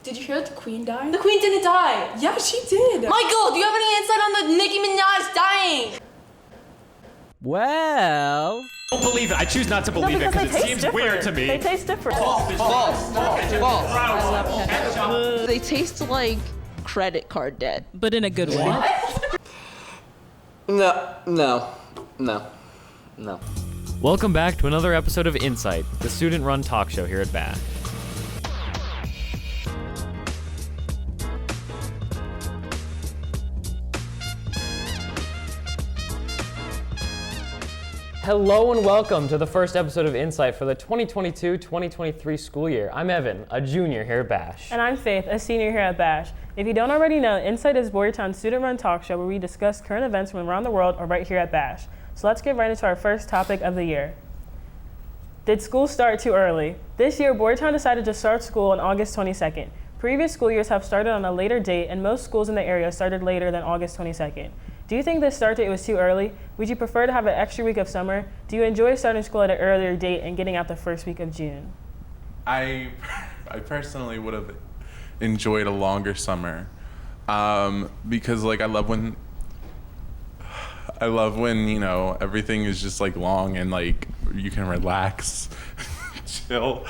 Did you hear that the Queen died? The Queen didn't die. Yeah, she did. Michael, do you have any insight on the Nicki Minaj dying? Well... I don't believe it. I choose not to believe it because it seems weird to me. They taste different. False. They taste like credit card debt. But in a good way. No. Welcome back to another episode of Insight, the student-run talk show here at Bath. Hello and welcome to the first episode of Insight for the 2022-2023 school year. I'm Evan, a junior here at Bash. And I'm Faith, a senior here at Bash. If you don't already know, Insight is Boyertown's student-run talk show where we discuss current events from around the world or right here at Bash. So let's get right into our first topic of the year. Did school start too early? This year, Boyertown decided to start school on August 22nd. Previous school years have started on a later date, and most schools in the area started later than August 22nd. Do you think this start date was too early? Would you prefer to have an extra week of summer? Do you enjoy starting school at an earlier date and getting out the first week of June? I personally would have enjoyed a longer summer because like I love when you know everything is just like long and like you can relax, chill.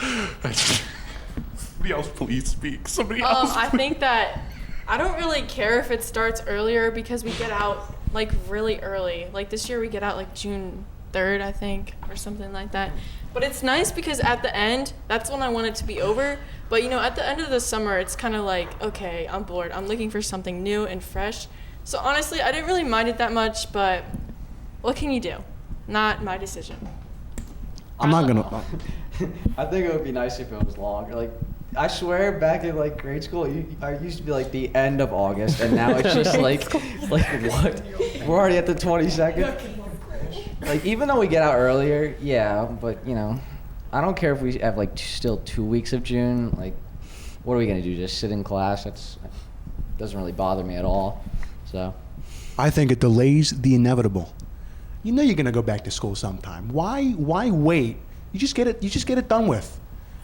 Somebody else please speak. Somebody else. I think that I don't really care if it starts earlier because we get out like really early. Like this year we get out like June 3rd, I think, or something like that. But it's nice because at the end, that's when I want it to be over. But you know, at the end of the summer, it's kind of like, okay, I'm bored. I'm looking for something new and fresh. So honestly, I didn't really mind it that much, but what can you do? Not my decision. I'm not gonna. I think it would be nice if it was longer. Like, I swear, back in like grade school, I used to be like the end of August, and now it's just like what? We're already at the 22nd. Like, even though we get out earlier, yeah, but you know, I don't care if we have like still 2 weeks of June. Like, what are we gonna do? Just sit in class? That doesn't really bother me at all. So, I think it delays the inevitable. You know you're gonna go back to school sometime. Why wait? You just get it done with.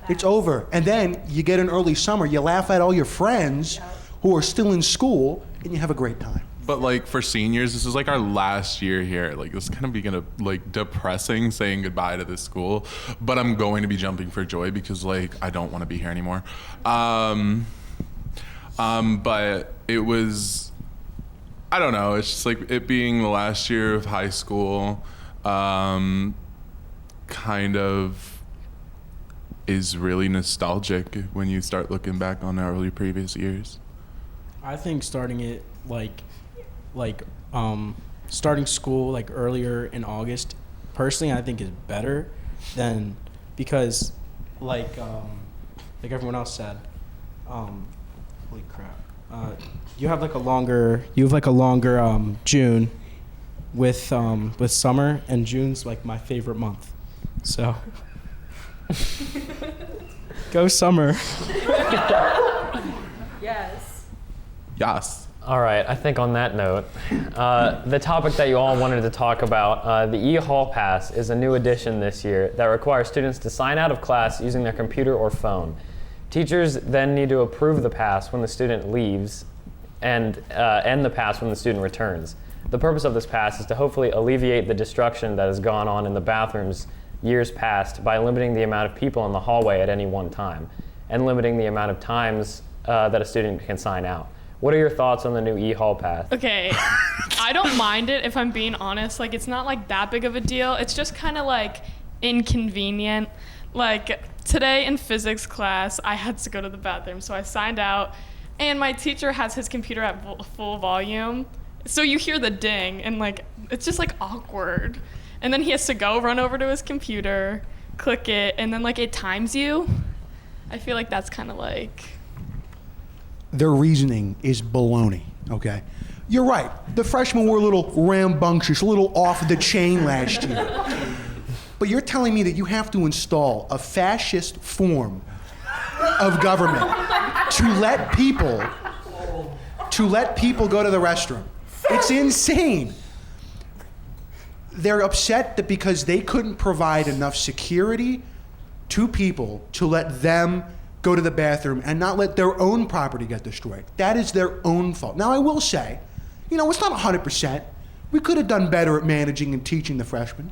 It's over. And then you get an early summer, you laugh at all your friends who are still in school, and you have a great time. But like for seniors, this is like our last year here. Like it's kind of like depressing saying goodbye to this school, but I'm going to be jumping for joy because like I don't want to be here anymore. But it was, I don't know. It's just like it being the last year of high school, kind of is really nostalgic when you start looking back on the early previous years. I think starting it starting school like earlier in August, personally, I think is better than because like everyone else said, holy crap, you have a longer June with summer, and June's like my favorite month, so. Go summer. Yes. Yes. All right, I think on that note, the topic that you all wanted to talk about, the e-hall pass, is a new addition this year that requires students to sign out of class using their computer or phone. Teachers then need to approve the pass when the student leaves and end the pass when the student returns. The purpose of this pass is to hopefully alleviate the destruction that has gone on in the bathrooms years past by limiting the amount of people in the hallway at any one time and limiting the amount of times that a student can sign out. What are your thoughts on the new e-hall pass? Okay, I don't mind it if I'm being honest. Like, it's not like that big of a deal. It's just kind of like inconvenient. Like today in physics class, I had to go to the bathroom, so I signed out, and my teacher has his computer at full volume, so you hear the ding, and like it's just like awkward. And then he has to run over to his computer, click it, and then like it times you. I feel like that's kind of like... Their reasoning is baloney, okay? You're right. The freshmen were a little rambunctious, a little off the chain last year. But you're telling me that you have to install a fascist form of government to let people go to the restroom. It's insane. They're upset that because they couldn't provide enough security to people to let them go to the bathroom and not let their own property get destroyed. That is their own fault. Now, I will say, it's not 100%. We could have done better at managing and teaching the freshmen.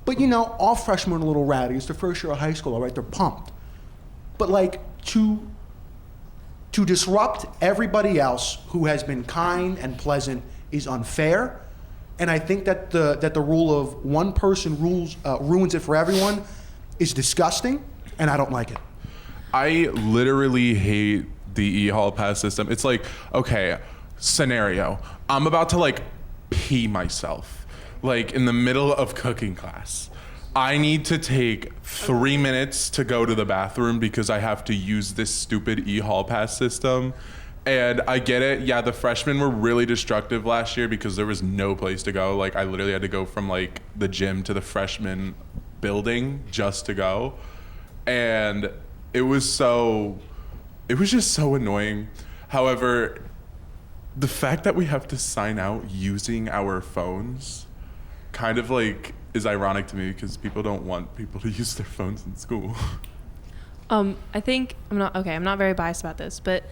But, all freshmen are a little rowdy. It's their first year of high school, all right? They're pumped. But, to disrupt everybody else who has been kind and pleasant is unfair. And I think that the rule of one person ruins it for everyone is disgusting, and I don't like it. I literally hate the e-hall pass system. It's like, okay, scenario. I'm about to pee myself, in the middle of cooking class. I need to take 3 minutes to go to the bathroom because I have to use this stupid e-hall pass system. And I get it. Yeah, the freshmen were really destructive last year because there was no place to go. I literally had to go from the gym to the freshman building just to go. And it was just so annoying. However, the fact that we have to sign out using our phones kind of is ironic to me because people don't want people to use their phones in school. I think I'm not very biased about this, but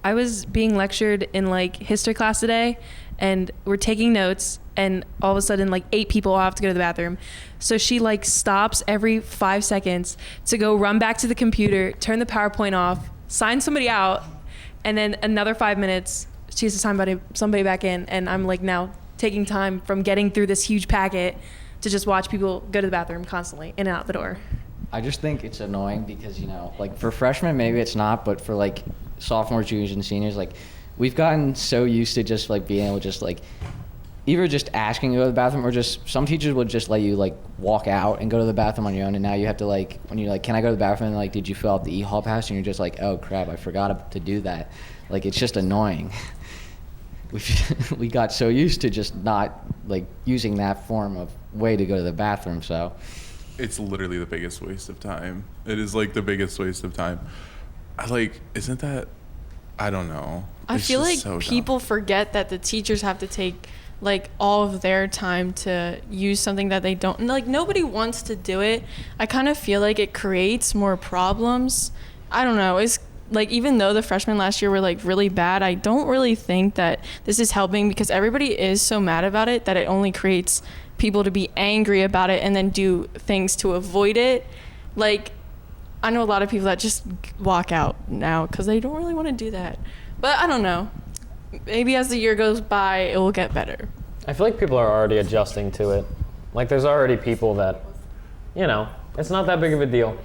I was being lectured in history class today, and we're taking notes, and all of a sudden 8 people have to go to the bathroom. So she stops every 5 seconds to go run back to the computer, turn the PowerPoint off, sign somebody out, and then another 5 minutes she has to sign somebody back in, and I'm now taking time from getting through this huge packet to just watch people go to the bathroom constantly in and out the door. I just think it's annoying because, for freshmen, maybe it's not, but for sophomores, juniors, and seniors, we've gotten so used to just being able to just either just asking to go to the bathroom or just some teachers would just let you walk out and go to the bathroom on your own, and now you have to when you're can I go to the bathroom, and did you fill out the e-hall pass, and you're just oh crap, I forgot to do that. It's just annoying. We got so used to just not using that form of way to go to the bathroom, so it's literally the biggest waste of time. It is the biggest waste of time. Isn't that, I don't know. I It's feel just so people dumb. forget that the teachers have to take all of their time to use something that they don't, nobody wants to do it. I kind of feel it creates more problems. I don't know. It's even though the freshmen last year were really bad, I don't really think that this is helping because everybody is so mad about it that it only creates people to be angry about it and then do things to avoid it. I know a lot of people that just walk out now because they don't really want to do that. But I don't know. Maybe as the year goes by, it will get better. I feel people are already adjusting to it. There's already people that, it's not that big of a deal.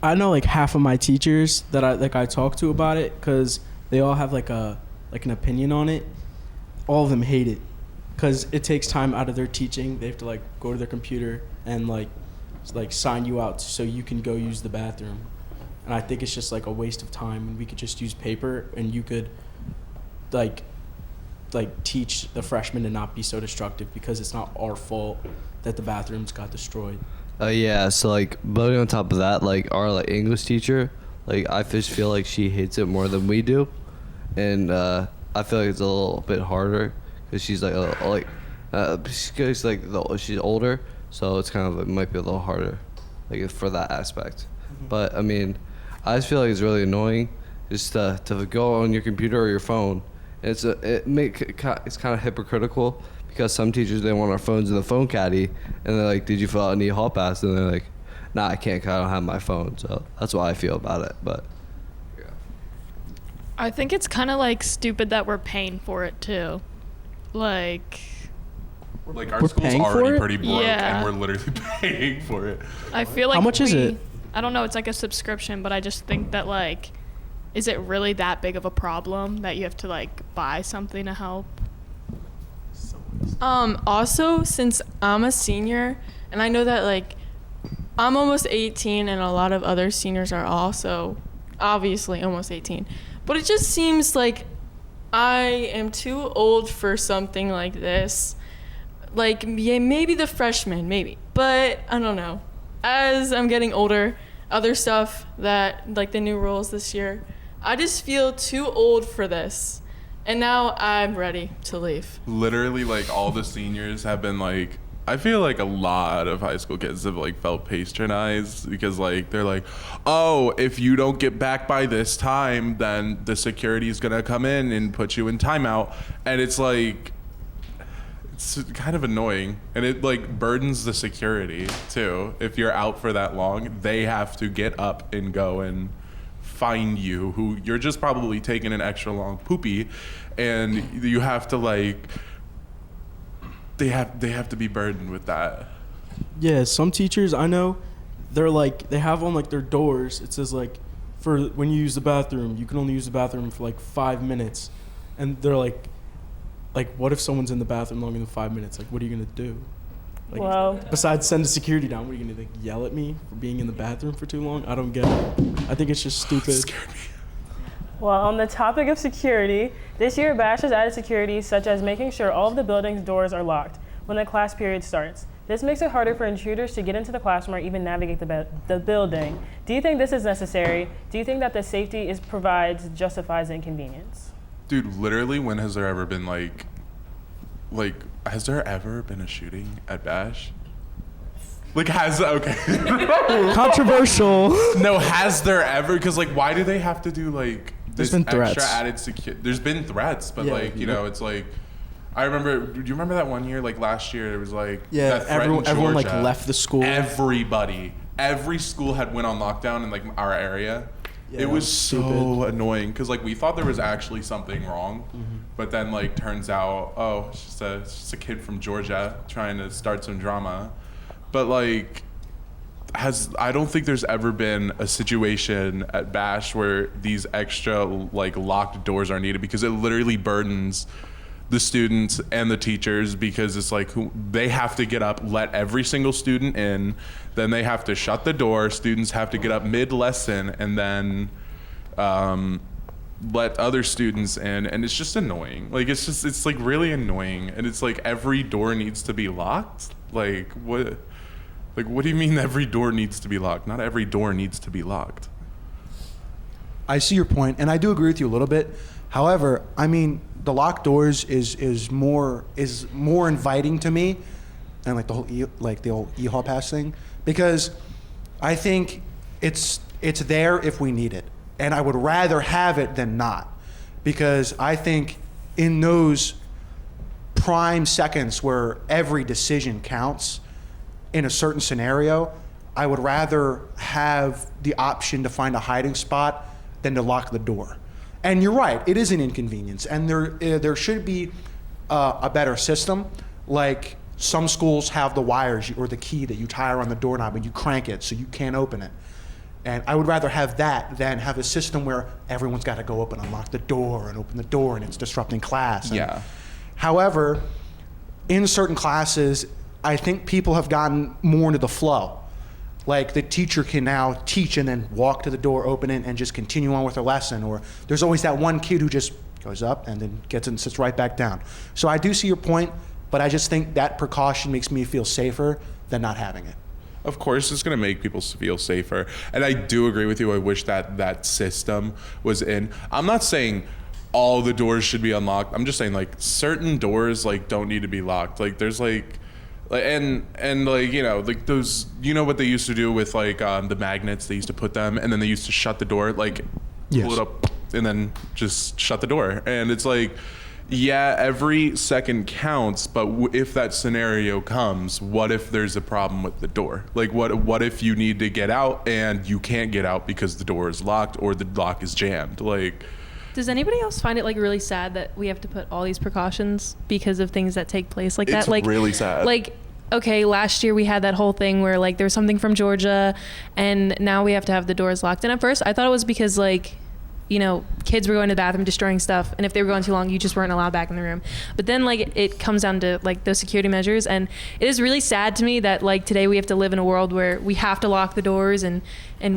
I know half of my teachers that I talk to about it because they all have an opinion on it. All of them hate it because it takes time out of their teaching. They have to go to their computer and sign you out so you can go use the bathroom. And I think it's just a waste of time, and we could just use paper, and you could teach the freshmen to not be so destructive because it's not our fault that the bathrooms got destroyed. Yeah, so building on top of that, our English teacher, I just feel she hates it more than we do, and I feel it's a little bit harder because she's she's older, so it's kind of it might be a little harder, for that aspect. But I mean, I just feel it's really annoying just to go on your computer or your phone. It's kind of hypocritical. Because some teachers, they want our phones in the phone caddy, and they're did you fill out an e-hall pass? And they're nah, I can't, 'cause I don't have my phone. So that's why I feel about it, but yeah. I think it's kind of stupid that we're paying for it too. Our We're school's paying for already it? pretty broke, Yeah. and we're literally paying for it. I feel How much is it? I don't know, it's a subscription, but I just think that is it really that big of a problem that you have to buy something to help? Also, since I'm a senior, and I know that I'm almost 18 and a lot of other seniors are also obviously almost 18, but it just seems I am too old for something like this. Yeah, maybe the freshmen, maybe, but I don't know. As I'm getting older, other stuff that the new rules this year, I just feel too old for this. And now I'm ready to leave. Literally, all the seniors have been I feel like a lot of high school kids have like felt patronized because like they're like, oh, if you don't get back by this time, then the security is gonna come in and put you in timeout. And it's like, it's kind of annoying, and it like burdens the security too. If you're out for that long, they have to get up and go and find you, who you're just probably taking an extra long poopy, and you have to like, they have to be burdened with that. Yeah, some teachers I know, they're like, they have on like their doors, it says like, for when you use the bathroom, you can only use the bathroom for like 5 minutes. And they're like, what if someone's in the bathroom longer than 5 minutes? Like, what are you gonna do? Like, Well- besides send the security down, what are you gonna like, yell at me for being in the bathroom for too long? I don't get it. I think it's just stupid. Scared me. Well, on the topic of security, this year Bash has added security such as making sure all of the building's doors are locked when the class period starts. This makes it harder for intruders to get into the classroom or even navigate the building. Do you think this is necessary? Do you think that the safety is provides justifies the inconvenience? Dude, literally, when has there ever been like, has there ever been a shooting at Bash? Like, okay. Controversial. No, has there ever? Because like, why do they have to do like There's this been extra threats. added security? There's been threats, but Yeah, like, you know, it's like, I remember. Do you remember that one year, like last year? It was like Yeah, that threat in everyone like Georgia. left the school. Every school had went on lockdown in like our area. Yeah, it was so stupid. annoying because like we thought there was actually something wrong, but then like turns out, oh, it's just a kid from Georgia trying to start some drama. But like, I don't think there's ever been a situation at Bash where these extra like locked doors are needed, because it literally burdens the students and the teachers, because it's like they have to get up, let every single student in, then they have to shut the door, students have to get up mid-lesson, and then let other students in, and it's just annoying. Like it's like really annoying, and it's like every door needs to be locked. Like what do you mean every door needs to be locked? Not every door needs to be locked. I see your point, and I do agree with you a little bit. However, I mean, the locked doors is more inviting to me than like the whole e-hall pass thing, because I think it's there if we need it, and I would rather have it than not, because I think in those prime seconds where every decision counts in a certain scenario, I would rather have the option to find a hiding spot than to lock the door. And you're right, it is an inconvenience, and there should be a better system. Like some schools have the wires or the key that you tie around the doorknob and you crank it so you can't open it. And I would rather have that than have a system where everyone's got to go up and unlock the door and open the door, and it's disrupting class. And Yeah. However, in certain classes, I think people have gotten more into the flow. Like the teacher can now teach and then walk to the door, open it, and just continue on with their lesson. Or there's always that one kid who just goes up and then gets and sits right back down. So I do see your point, but I just think that precaution makes me feel safer than not having it. Of course, it's going to make people feel safer. And I do agree with you. I wish that system was in. I'm not saying all the doors should be unlocked. I'm just saying like certain doors like don't need to be locked. Like there's like and like, you know, like those, you know what they used to do with like the magnets, they used to put them and then they used to shut the door, like Yes. pull it up and then just shut the door. And it's like, yeah, every second counts, but if that scenario comes, what if there's a problem with the door? Like what if you need to get out and you can't get out because the door is locked or the lock is jammed? Like, Does anybody else find it like really sad that we have to put all these precautions because of things that take place like it's that? Like really sad. Like, okay, last year we had that whole thing where like there was something from Georgia, and now we have to have the doors locked. And at first I thought it was because like, you know, kids were going to the bathroom destroying stuff, and if they were going too long, you just weren't allowed back in the room. But then like it comes down to like those security measures, and it is really sad to me that like today we have to live in a world where we have to lock the doors and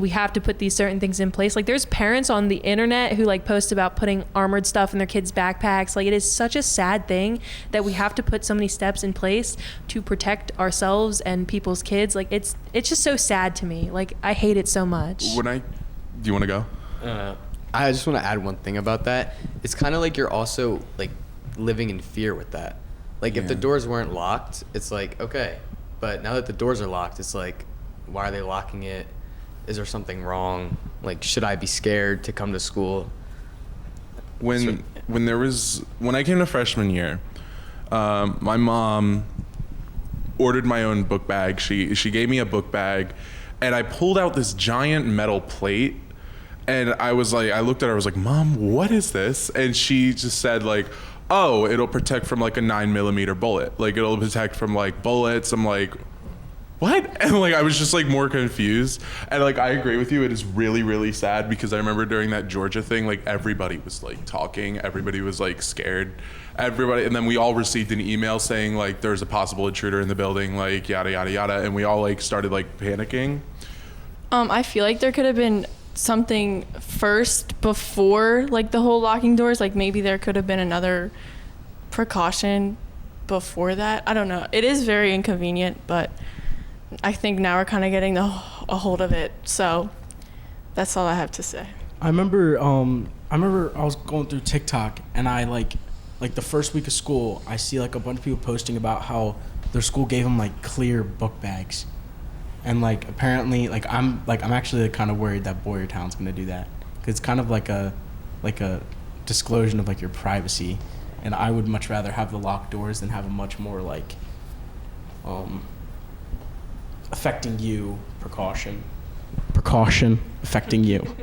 we have to put these certain things in place. Like there's parents on the internet who like post about putting armored stuff in their kids' backpacks. Like it is such a sad thing that we have to put so many steps in place to protect ourselves and people's kids. Like it's just so sad to me. Like I hate it so much. do you want to go? I just want to add one thing about that. It's kind of like you're also like living in fear with that. Like if the Yeah. doors weren't locked, it's like, okay. But now that the doors are locked, it's like, why are they locking it? Is there something wrong? Like, should I be scared to come to school? When I came to freshman year, my mom ordered my own book bag. She gave me a book bag, and I pulled out this giant metal plate, and I looked at her, I was like, Mom, what is this? And she just said like, oh, it'll protect from like a 9mm bullet. Like it'll protect from like bullets. I'm like, what? And like I was just like more confused. And like I agree with you, it is really, really sad because I remember during that Georgia thing, like everybody was like talking, everybody was like scared. Everybody, and then we all received an email saying like there's a possible intruder in the building, like yada yada yada, and we all like started like panicking. I feel like there could have been something first before like the whole locking doors. Like maybe there could have been another precaution before that. I don't know. It is very inconvenient, but I think now we're kind of getting a hold of it. So that's all I have to say. I remember I was going through TikTok and I like the first week of school, I see like a bunch of people posting about how their school gave them like clear book bags. And like apparently like I'm actually kind of worried that Boyertown's going to do that cuz it's kind of like a disclosure of like your privacy, and I would much rather have the locked doors than have a much more like affecting you precaution affecting you.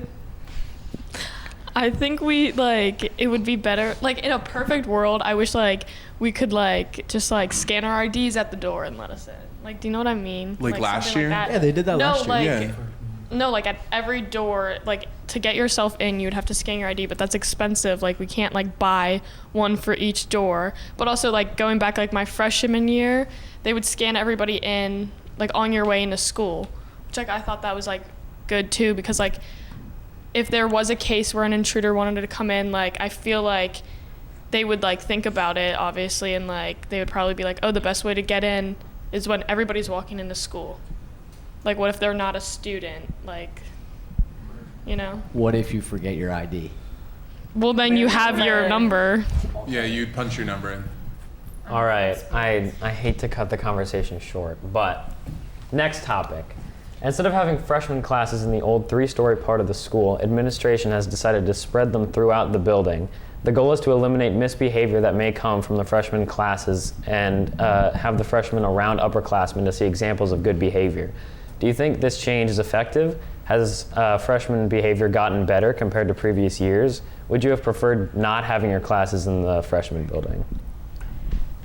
I think it would be better, like in a perfect world, I wish like we could like just like scan our IDs at the door and let us in. Like, do you know what I mean? Like last something year? Like that. Yeah, they did that last year. Like, Yeah. No, like at every door, like to get yourself in, you'd have to scan your ID, but that's expensive. Like we can't like buy one for each door. But also like going back like my freshman year, they would scan everybody in like on your way into school, which like I thought that was like good too, because like if there was a case where an intruder wanted to come in, like I feel like they would like think about it obviously, and like they would probably be like, oh, the best way to get in is when everybody's walking into school. Like what if they're not a student? Like, you know? What if you forget your ID? Well, then you have your number. Yeah, you'd punch your number in. All right, I hate to cut the conversation short, but next topic. Instead of having freshman classes in the old 3-story part of the school, administration has decided to spread them throughout the building. The goal is to eliminate misbehavior that may come from the freshman classes and have the freshmen around upperclassmen to see examples of good behavior. Do you think this change is effective? Has freshman behavior gotten better compared to previous years? Would you have preferred not having your classes in the freshman building?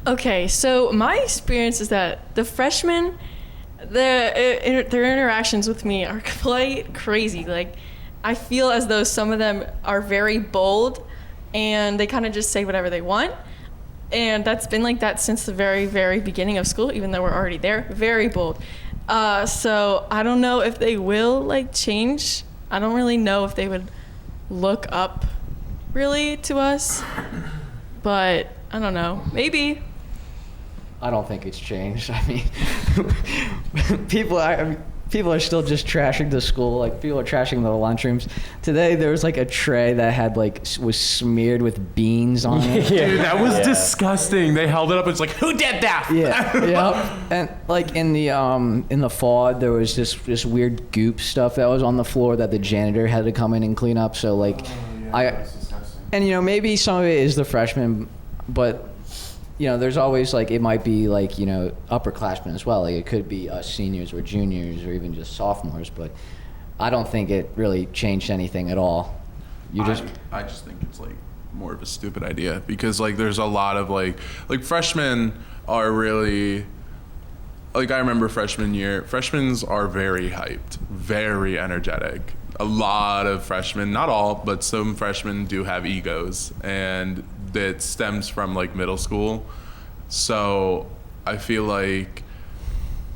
Okay, so my experience is that the freshmen, their interactions with me are quite crazy. Like, I feel as though some of them are very bold, and they kind of just say whatever they want. And that's been like that since the very, very beginning of school, even though we're already there. Very bold. So I don't know if they will like change. I don't really know if they would look up really to us, but I don't know. Maybe. I don't think it's changed. I mean, people are still just trashing the school. Like people are trashing the lunchrooms. Today there was like a tray that had was smeared with beans on it. Dude, that was disgusting. They held it up. It's like, who did that? Yeah, yeah. And like in the fall, there was this weird goop stuff that was on the floor that the janitor had to come in and clean up. So like, That's disgusting. and maybe some of it is the freshmen, but there's always like it might be like upperclassmen as well. Like it could be us seniors or juniors or even just sophomores. But I don't think it really changed anything at all. I just think it's like more of a stupid idea because like there's a lot of like freshmen are really like I remember freshman year. Freshmen are very hyped, very energetic. A lot of freshmen, not all, but some freshmen do have egos, and that stems from like middle school. So I feel like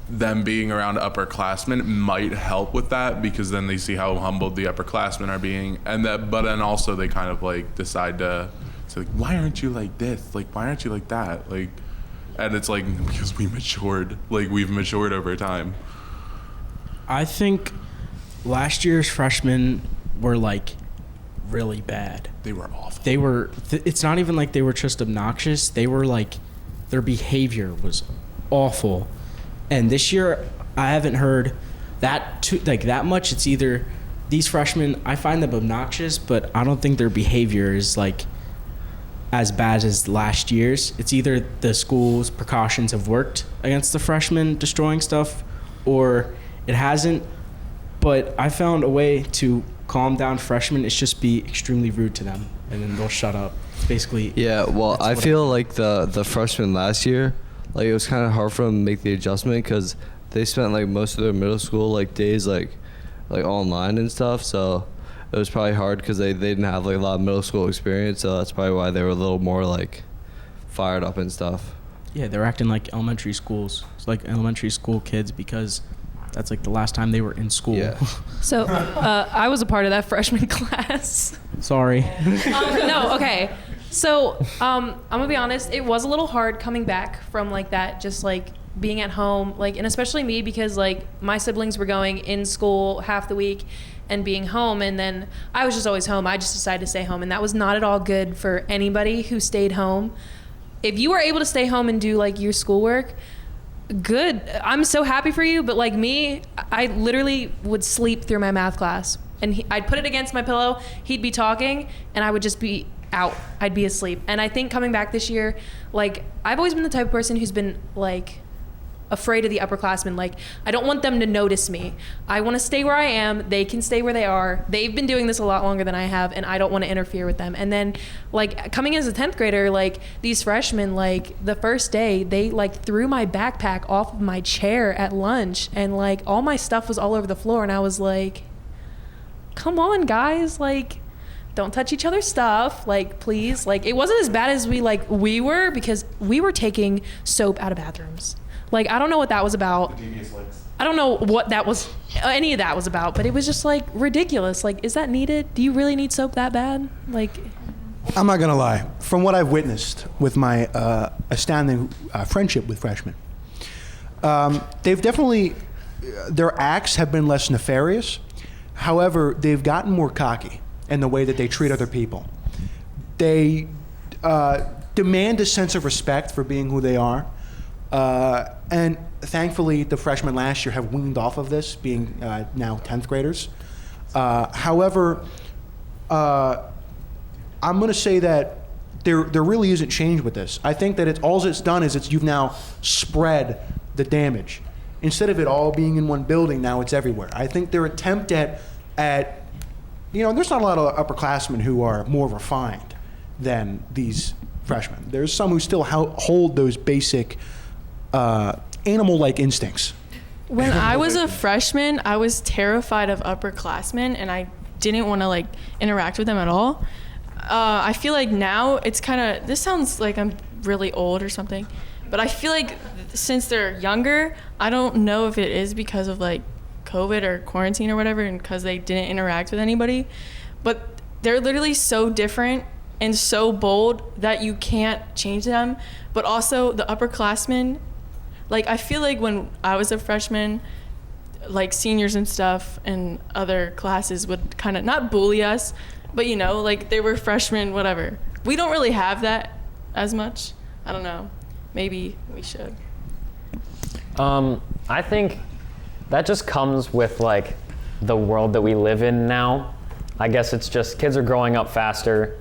them being around upperclassmen might help with that because then they see how humbled the upperclassmen are being, but then also they kind of like decide to say like, why aren't you like this? Like why aren't you like that? Like, and it's like because we matured. Like we've matured over time. I think last year's freshmen were like really bad. They were awful. They were it's not even like they were just obnoxious. They were their behavior was awful. And this year, I haven't heard that much. It's either these freshmen, I find them obnoxious, but I don't think their behavior is like as bad as last year's. It's either the school's precautions have worked against the freshmen destroying stuff, or it hasn't. But I found a way to calm down freshmen. It's just be extremely rude to them, and then they'll shut up. It's basically. Yeah, well, I feel like the freshmen last year, like it was kind of hard for them to make the adjustment because they spent like most of their middle school like days like online and stuff. So it was probably hard because they didn't have like a lot of middle school experience. So that's probably why they were a little more like fired up and stuff. Yeah, they're acting like elementary schools. It's like elementary school kids because that's like the last time they were in school. Yeah. So I was a part of that freshman class. Sorry. No, okay. So I'm gonna be honest, it was a little hard coming back from like that, just like being at home, like, and especially me because like my siblings were going in school half the week and being home, and then I was just always home. I just decided to stay home, and that was not at all good for anybody who stayed home. If you were able to stay home and do like your schoolwork, good. I'm so happy for you, but like me, I literally would sleep through my math class, and I'd put it against my pillow, he'd be talking, and I would just be out. I'd be asleep. And I think coming back this year, like, I've always been the type of person who's been like afraid of the upperclassmen. Like, I don't want them to notice me. I want to stay where I am. They can stay where they are. They've been doing this a lot longer than I have, and I don't want to interfere with them. And then, like, coming as a 10th grader, like, these freshmen, like, the first day, they, like, threw my backpack off of my chair at lunch, and, like, all my stuff was all over the floor, and I was like, come on, guys, like, don't touch each other's stuff, like, please. Like, it wasn't as bad as we were, because we were taking soap out of bathrooms. Like, I don't know what that was about. I don't know what that was, any of that was about, but it was just like ridiculous. Like, is that needed? Do you really need soap that bad? Like, I'm not gonna lie. From what I've witnessed with my astounding friendship with freshmen, they've definitely, their acts have been less nefarious. However, they've gotten more cocky in the way that they treat other people. They demand a sense of respect for being who they are. And thankfully, the freshmen last year have weaned off of this, being now 10th graders. However, I'm going to say that there really isn't change with this. I think that all it's done is you've now spread the damage. Instead of it all being in one building, now it's everywhere. I think their attempt at there's not a lot of upperclassmen who are more refined than these freshmen. There's some who still hold those basic animal-like instincts. When I was a freshman, I was terrified of upperclassmen, and I didn't want to like interact with them at all. I feel like now it's kind of, this sounds like I'm really old or something, but I feel like since they're younger, I don't know if it is because of like COVID or quarantine or whatever, and because they didn't interact with anybody, but they're literally so different and so bold that you can't change them. But also the upperclassmen, like, I feel like when I was a freshman, like seniors and stuff and other classes would kind of not bully us, but like they were freshmen, whatever. We don't really have that as much. I don't know. Maybe we should. I think that just comes with like the world that we live in now. I guess it's just kids are growing up faster.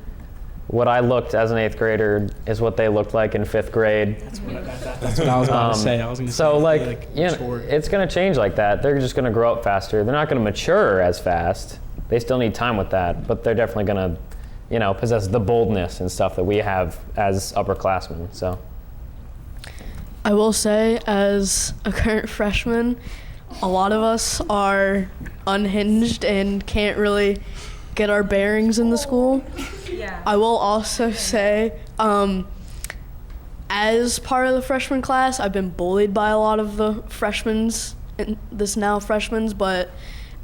What I looked as an 8th grader is what they looked like in 5th grade. That's what I was about to say. I was going to say. So it's going to change like that. They're just going to grow up faster. They're not going to mature as fast. They still need time with that, but they're definitely going to, possess the boldness and stuff that we have as upperclassmen. So I will say, as a current freshman, a lot of us are unhinged and can't really get our bearings in the school. Yeah. I will also say, as part of the freshman class, I've been bullied by a lot of the freshmen's, but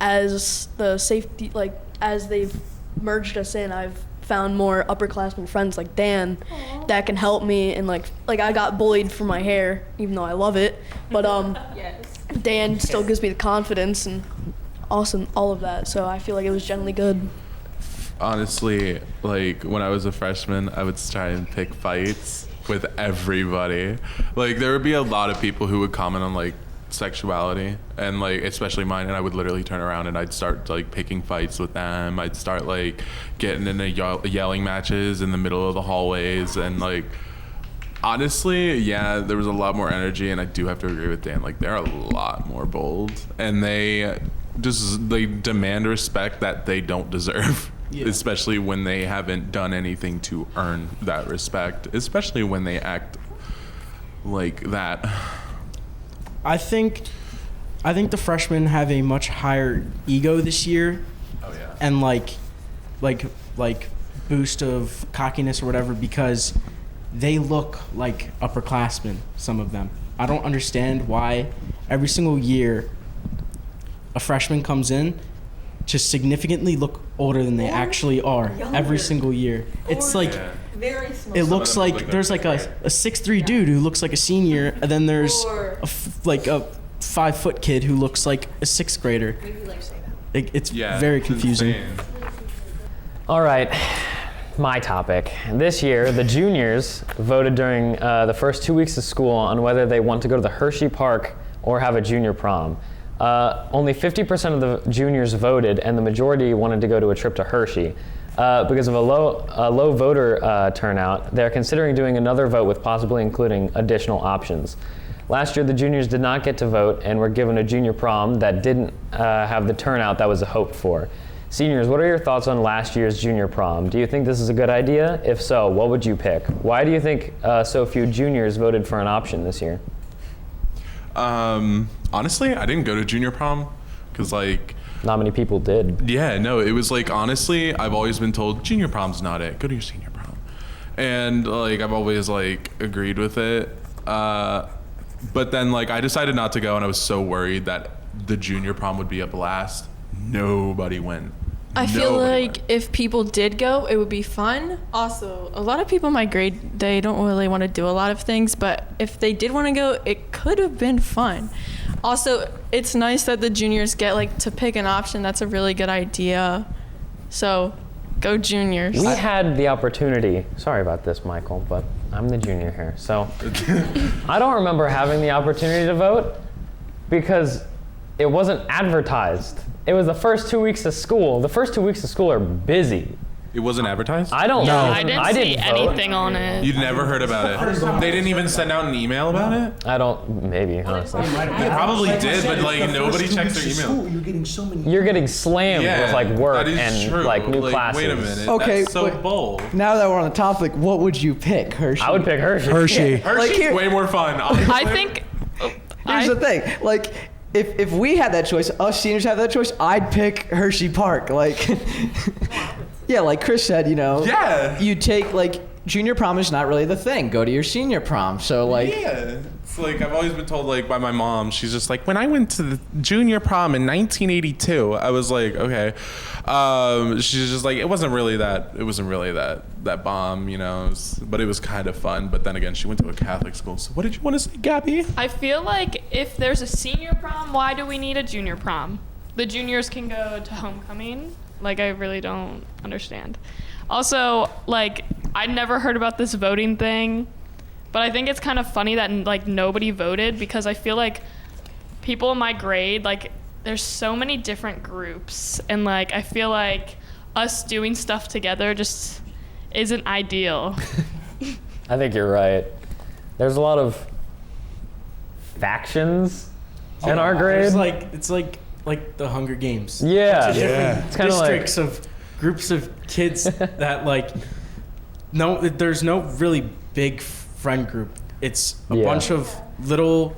as the safety, like, as they've merged us in, I've found more upperclassmen friends like Dan that can help me, and like I got bullied for my hair, even though I love it, but yes. Dan still gives me the confidence and awesome, all of that, so I feel like it was generally good. Honestly, like when I was a freshman, I would try and pick fights with everybody. Like there would be a lot of people who would comment on like sexuality and like especially mine, and I would literally turn around and I'd start like picking fights with them. I'd start like getting into yelling matches in the middle of the hallways, and like honestly, yeah, there was a lot more energy, and I do have to agree with Dan. Like they're a lot more bold, and they demand respect that they don't deserve. Yeah. Especially when they haven't done anything to earn that respect, especially when they act like that. I think the freshmen have a much higher ego this year. Oh yeah. And like boost of cockiness or whatever, because they look like upperclassmen, some of them. I don't understand why every single year a freshman comes in to significantly look older than they actually are every single year. It's like very small. it looks like there's like a 6'3" dude who looks like a senior, and then there's a 5-foot kid who looks like a 6th grader. It's very confusing. Insane. All right, my topic. This year, the juniors voted during the first 2 weeks of school on whether they want to go to the Hershey Park or have a junior prom. Only 50% of the juniors voted, and the majority wanted to go to a trip to Hershey. Because of a low voter turnout, they're considering doing another vote with possibly including additional options. Last year, the juniors did not get to vote and were given a junior prom that didn't have the turnout that was hoped for. Seniors, what are your thoughts on last year's junior prom? Do you think this is a good idea? If so, what would you pick? Why do you think so few juniors voted for an option this year? Honestly, I didn't go to junior prom because like not many people did. Yeah, no, it was like honestly, I've always been told junior prom's not it. Go to your senior prom, and like I've always like agreed with it. But then like I decided not to go, and I was so worried that the junior prom would be a blast. Nobody went. I feel like if people did go, it would be fun. Also, a lot of people in my grade, they don't really want to do a lot of things, but if they did want to go, it could have been fun. Also, it's nice that the juniors get like to pick an option. That's a really good idea. So, go juniors. We had the opportunity. Sorry about this, Michael, but I'm the junior here. So, I don't remember having the opportunity to vote because it wasn't advertised. It was the first 2 weeks of school. The first 2 weeks of school are busy. It wasn't advertised? I don't know. I didn't see anything on it. You'd never heard about it? They didn't even send out an email about it? I don't, maybe, honestly. They probably did, but like nobody checks their email. You're getting so many. You're getting slammed with like work and true. like new like, classes. Wait a minute. Okay, That's so but bold. Now that we're on the topic, what would you pick, Hershey? I would pick Hershey. Hershey. Hershey's way more fun. I think. Here's the thing, like. If we had that choice, us seniors had that choice, I'd pick Hershey Park. Like, yeah, like Chris said, you know. Yeah. You take, like, junior prom is not really the thing. Go to your senior prom. So, like. Yeah. It's like, I've always been told, like, by my mom, she's just like, when I went to the junior prom in 1982, I was like, okay. She's just like, it wasn't really that bomb, you know, but it was kind of fun. But then again, she went to a Catholic school. So what did you want to say, Gabby? I feel like if there's a senior prom, why do we need a junior prom? The juniors can go to homecoming. Like, I really don't understand. Also, like, I'd never heard about this voting thing, but I think it's kind of funny that, like, nobody voted because I feel like people in my grade, like, there's so many different groups, and, like, I feel like us doing stuff together just isn't ideal. I think you're right. There's a lot of factions in our grade. It's like the Hunger Games. Yeah. It's kind of districts of groups of kids that like there's no really big friend group. It's a bunch of little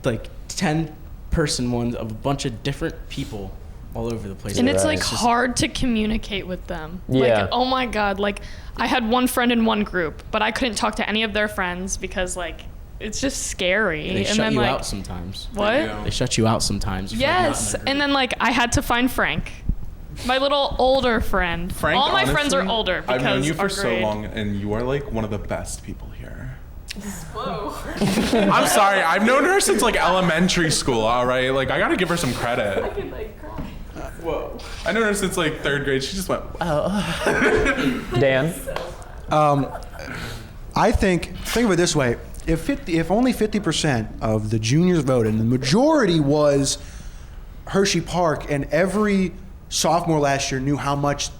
like 10-person ones of a bunch of different people all over the place. And it's like hard to communicate with them. Yeah. Like, oh my God, like I had one friend in one group, but I couldn't talk to any of their friends because like it's just scary. They and shut then you like out sometimes. what? They shut you out sometimes. Yes, and then like I had to find Frank, my little older friend. Frank, all my honestly, friends are older because I've known you for our so grade. long, and you are like one of the best people here. Whoa. I'm sorry, I've known her since like elementary school. All right, like I gotta give her some credit. I could like cry. Whoa. I known her since like 3rd grade. She just went, oh. Dan? I think of it this way: if only 50% of the juniors voted, and the majority was Hershey Park, and every sophomore last year knew how much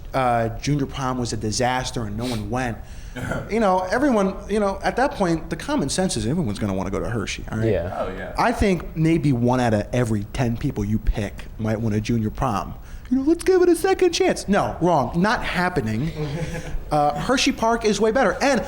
junior prom was a disaster and no one went. Everyone, at that point, the common sense is everyone's going to want to go to Hershey. All right? Yeah. Oh yeah. I think maybe 1 out of every 10 people you pick might win a junior prom. Let's give it a second chance. No, wrong. Not happening. Hershey Park is way better. And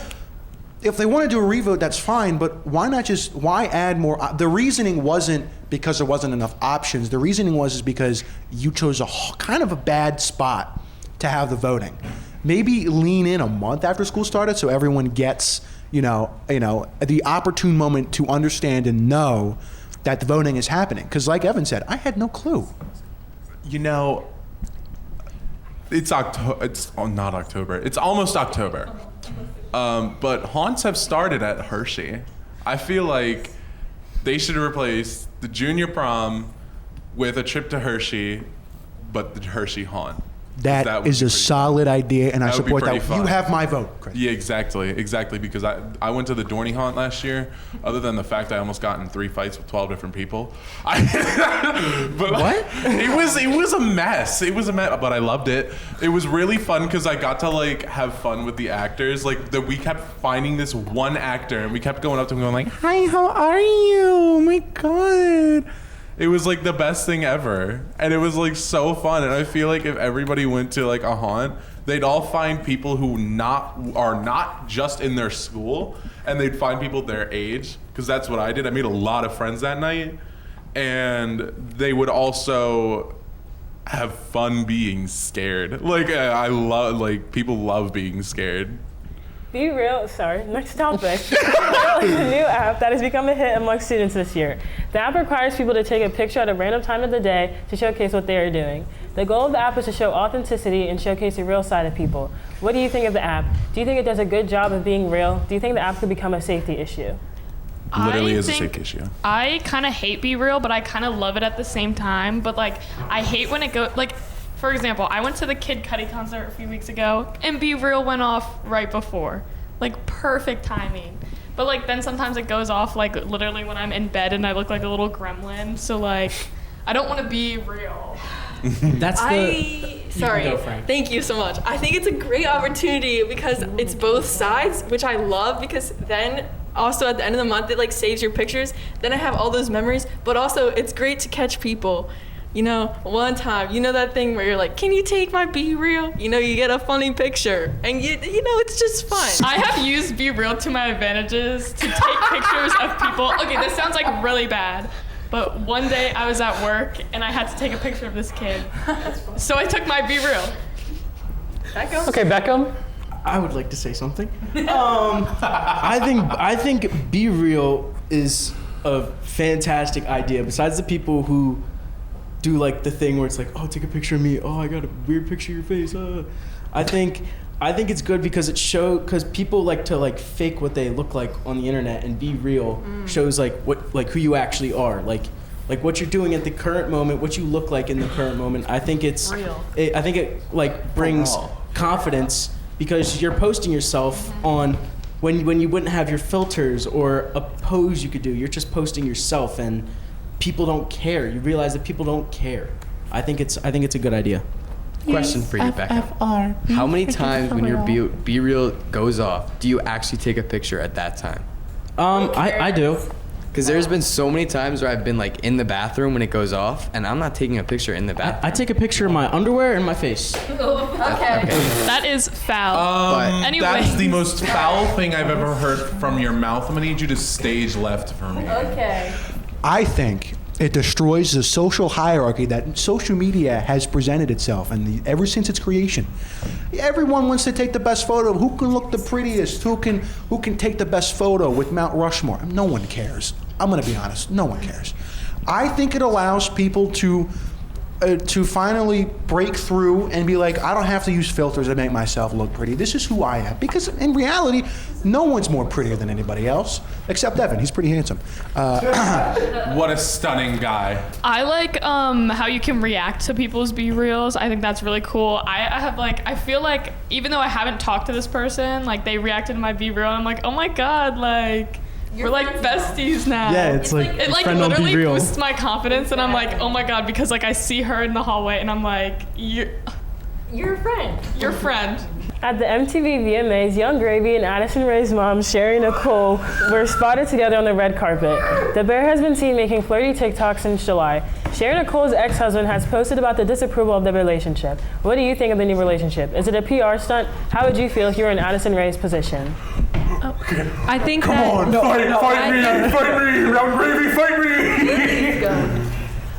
if they want to do a revote, that's fine, but why add more? The reasoning wasn't because there wasn't enough options. The reasoning was because you chose kind of a bad spot to have the voting. Maybe lean in a month after school started so everyone gets, the opportune moment to understand and know that the voting is happening. Because like Evan said, I had no clue. It's October. Not October. It's almost October. But haunts have started at Hershey. I feel like they should replace the junior prom with a trip to Hershey, but the Hershey haunt. That is a solid idea, and I support that. Fun. You have my vote, Chris. Yeah, exactly. Because I went to the Dorney haunt last year. Other than the fact I almost got in 3 fights with 12 different people. But what? It was a mess. It was a mess, but I loved it. It was really fun because I got to have fun with the actors. We kept finding this one actor, and we kept going up to him going "Hi, how are you? Oh my god." It was the best thing ever. And it was so fun. And I feel like if everybody went to a haunt, they'd all find people who are not just in their school, and they'd find people their age. Because that's what I did. I made a lot of friends that night. And they would also have fun being scared. I love, people love being scared. Be Real, next topic. Be Real is a new app that has become a hit among students this year. The app requires people to take a picture at a random time of the day to showcase what they are doing. The goal of the app is to show authenticity and showcase the real side of people. What do you think of the app? Do you think it does a good job of being real? Do you think the app could become a safety issue? Literally is a safety issue. I kind of hate Be Real, but I kind of love it at the same time. But I hate when it goes for example, I went to the Kid Cudi concert a few weeks ago, and Be Real went off right before. Perfect timing. But then sometimes it goes off literally when I'm in bed and I look like a little gremlin. So I don't want to be real. Sorry. Thank you so much. I think it's a great opportunity because it's both sides, which I love because then also at the end of the month it saves your pictures. Then I have all those memories, but also it's great to catch people. One time, that thing where you're can you take my Be Real? You get a funny picture, and it's just fun. I have used Be Real to my advantages to take pictures of people. Okay, this sounds really bad, but one day I was at work and I had to take a picture of this kid. So I took my Be Real. Beckham? Okay, Beckham. I would like to say something. I think Be Real is a fantastic idea. Besides the people who do the thing where it's take a picture of me. Oh, I got a weird picture of your face. I think it's good because because people like to fake what they look like on the internet, and Be Real shows what who you actually are. What you're doing at the current moment, what you look like in the current moment. I think it's real. I think it brings confidence because you're posting yourself on when you wouldn't have your filters or a pose you could do. You're just posting yourself, and people don't care. You realize that people don't care. I think it's a good idea. Question for you, Becca. How many times when your Be Real goes off, do you actually take a picture at that time? I do. Because there's been so many times where I've been in the bathroom when it goes off, and I'm not taking a picture in the bathroom. I take a picture of my underwear and my face. Okay. That is foul. But anyway. That's the most foul thing I've ever heard from your mouth. I'm gonna need you to stage left for me. Okay. I think it destroys the social hierarchy that social media has presented itself, and ever since its creation, everyone wants to take the best photo. Who can look the prettiest? Who can take the best photo with Mount Rushmore? No one cares. I'm going to be honest. No one cares. I think it allows people to to finally break through and be like, I don't have to use filters to make myself look pretty. This is who I am. Because in reality, no one's more prettier than anybody else, except Evan. He's pretty handsome. What a stunning guy. I like how you can react to people's B-reels. I think that's really cool. I feel like even though I haven't talked to this person, like they reacted to my B-reel, and I'm like, oh my god, like we're like besties now. Yeah, it's like it like friend on literally B-reel. boosts my confidence, and I'm like, oh my god, because like I see her in the hallway, and I'm like, you're a friend. You're a friend. At the MTV VMAs, Young Gravy and Addison Rae's mom, Sherry Nicole, were spotted together on the red carpet. The pair has been seen making flirty TikToks since July. Sherry Nicole's ex-husband has posted about the disapproval of their relationship. What do you think of the new relationship? Is it a PR stunt? How would you feel if you were in Addison Rae's position? I think Come that on, fight me, Young Gravy, fight me.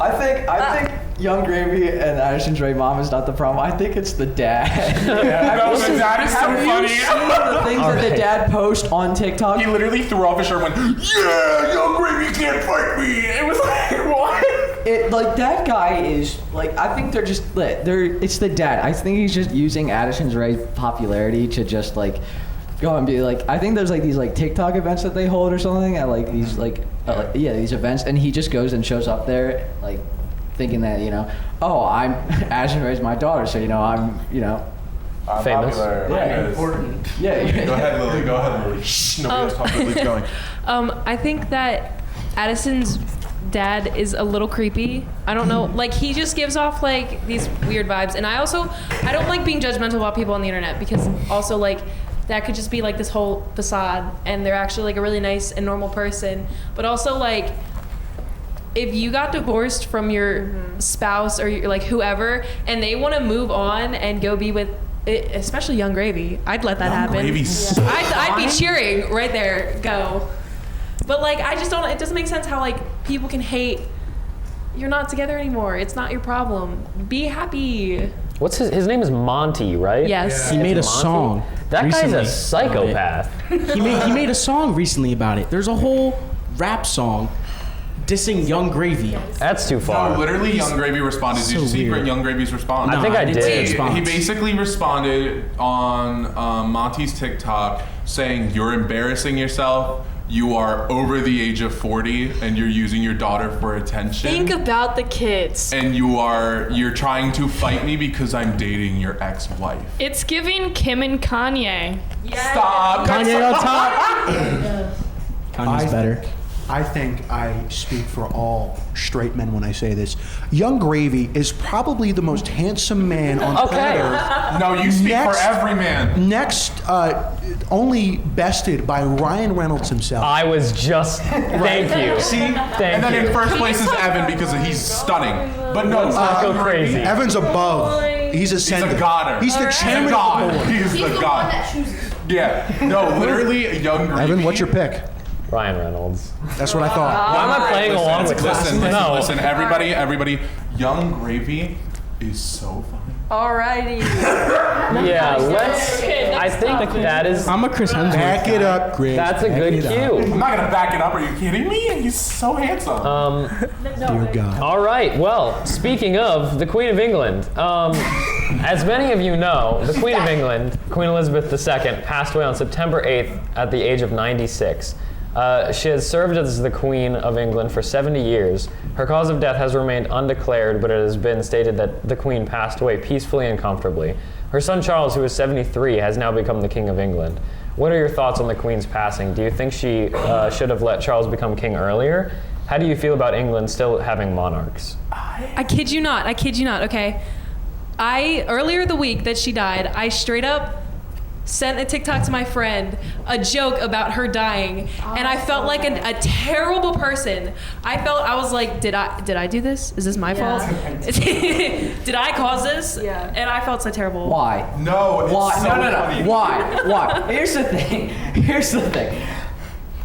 I think Young Gravy and Addison Rae mom is not the problem. I think it's the dad. The dad is so Have funny. you seen the things that the dad posts on TikTok? He literally threw off his shirt and went, yeah, Young Gravy can't fight me. It was like, what? It like that guy is like I think they're just it's the dad. I think he's just using Addison Rae's popularity to just like go and be like I think there's like these like TikTok events that they hold or something at like these these events, and he just goes and shows up there like thinking that I'm Addison Rae's my daughter, so I'm I'm Famous. popular. Yeah, important. Yeah. Go ahead, Lily. Go ahead, Lily. Shh, nobody else talking. Lily's going. I think that Addison's dad is a little creepy. I don't know, like he just gives off like these weird vibes, and I don't like being judgmental about people on the internet, because also like that could just be like this whole facade and they're actually like a really nice and normal person. But also like if you got divorced from your spouse or your, like whoever, and they want to move on and go be with especially Young Gravy, I'd let that happen. I'd be cheering right there, go. But like I just don't, it doesn't make sense how like people can hate. You're not together anymore. It's not your problem. Be happy. What's his name is Monty, right? Yes. He made a Monty? song. That recently guy's a psychopath. he made a song recently about it. There's a whole rap song dissing Young Gravy. That's too far. No, literally, Young Gravy responded. Did you see Young Gravy's response? I think I did. He basically responded on Monty's TikTok saying, "You're embarrassing yourself. You are over the age of 40 and you're using your daughter for attention. Think about the kids. And you're trying to fight me because I'm dating your ex-wife." It's giving Kim and Kanye. Yes. Stop. Kanye on top. Kanye's better. I think I speak for all straight men when I say this. Young Gravy is probably the most handsome man on planet Earth. No, you speak for every man. Next, only bested by Ryan Reynolds himself. I was just, thank you. See? And then in first place is Evan because he's stunning. But no, Let's not go crazy. Evan's above. He's ascended. He's a godder. He's the chairman of the board. He's the god. Yeah. No, literally, Young Gravy. Evan, what's your pick? Ryan Reynolds. That's what I thought. Why am I playing along with this? Listen, everybody. Young Gravy is so funny. Alrighty. Yeah, let's. I think that is. I'm a Chris Hemsworth. Back it up, Chris. That's a good cue. I'm not gonna back it up. Are you kidding me? He's so handsome. Dear God. All right. Well, speaking of the Queen of England, as many of you know, the Queen of England, Queen Elizabeth II, passed away on September 8th at the age of 96. She has served as the Queen of England for 70 years. Her cause of death has remained undeclared, but it has been stated that the Queen passed away peacefully and comfortably. Her son Charles, who is 73, has now become the King of England. What are your thoughts on the Queen's passing? Do you think she should have let Charles become king earlier? How do you feel about England still having monarchs? I kid you not, okay? Earlier the week that she died, I straight up sent a TikTok to my friend, a joke about her dying, and I felt like a terrible person. I was like, did I do this? Is this my fault? Did I cause this? Yeah. And I felt so terrible. Why? No. Why? So funny. Why? Here's the thing.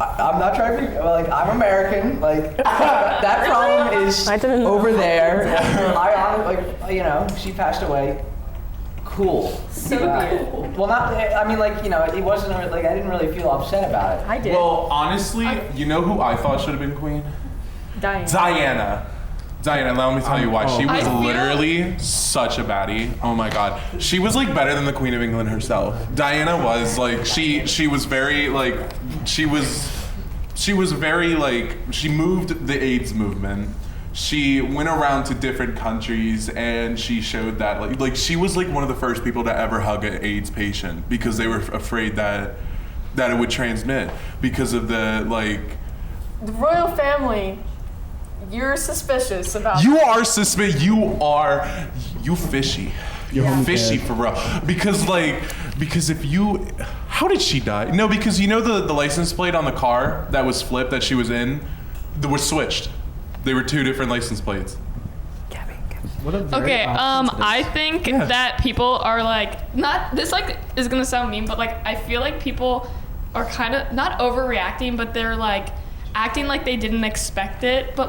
I'm not trying to be like I'm American. Like that problem is over there. She passed away. Cool. So good. Well, not. I mean, it wasn't like I didn't really feel upset about it. I did. Well, honestly, you know who I thought should have been queen? Dying. Diana. Diana, let me tell you why. She was I feel- literally such a baddie. Oh my god. She was like better than the Queen of England herself. Diana was like she was very like she was very like she moved the AIDS movement. She went around to different countries and she showed that like she was like one of the first people to ever hug an AIDS patient because they were afraid that it would transmit because of the royal family. You're suspicious about. You are suspicious. You fishy. You're fishy for real. Because if you, how did she die? No, because you know the license plate on the car that was flipped that she was in, that was switched. They were two different license plates. Okay, I think that people are not this is gonna sound mean, but I feel like people are kind of not overreacting, but they're acting like they didn't expect it, but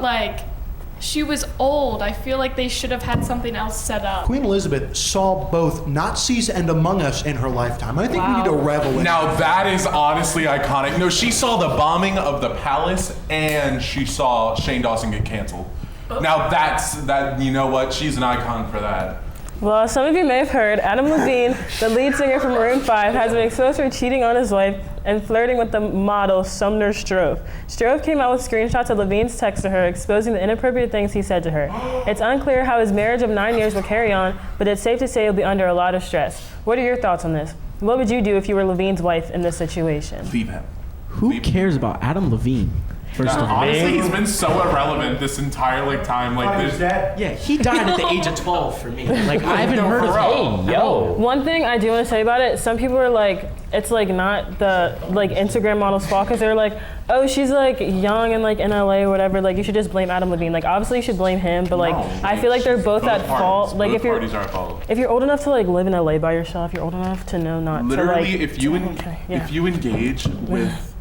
she was old. I feel like they should have had something else set up. Queen Elizabeth saw both Nazis and Among Us in her lifetime. I think we need to revel in Now that is honestly iconic. No, she saw the bombing of the palace and she saw Shane Dawson get canceled. Now that you know what? She's an icon for that. Well, some of you may have heard Adam Levine, the lead singer from Maroon 5, has been exposed for cheating on his wife and flirting with the model Sumner Strove. Strove came out with screenshots of Levine's text to her exposing the inappropriate things he said to her. It's unclear how his marriage of 9 years will carry on, but it's safe to say he'll be under a lot of stress. What are your thoughts on this? What would you do if you were Levine's wife in this situation? Leave him. Who cares about Adam Levine? First of all, honestly, he's been so irrelevant this entire time. Yeah, he died at the age of 12 for me. I haven't heard of him. Hey, yo. One thing I do want to say about it, some people are it's not the Instagram model's fault because they're oh, she's young and in LA or whatever. You should just blame Adam Levine. Obviously you should blame him, but I feel like they're both at fault. Both parties are at fault. If you're old enough to live in LA by yourself, you're old enough to know not literally, to if you engage with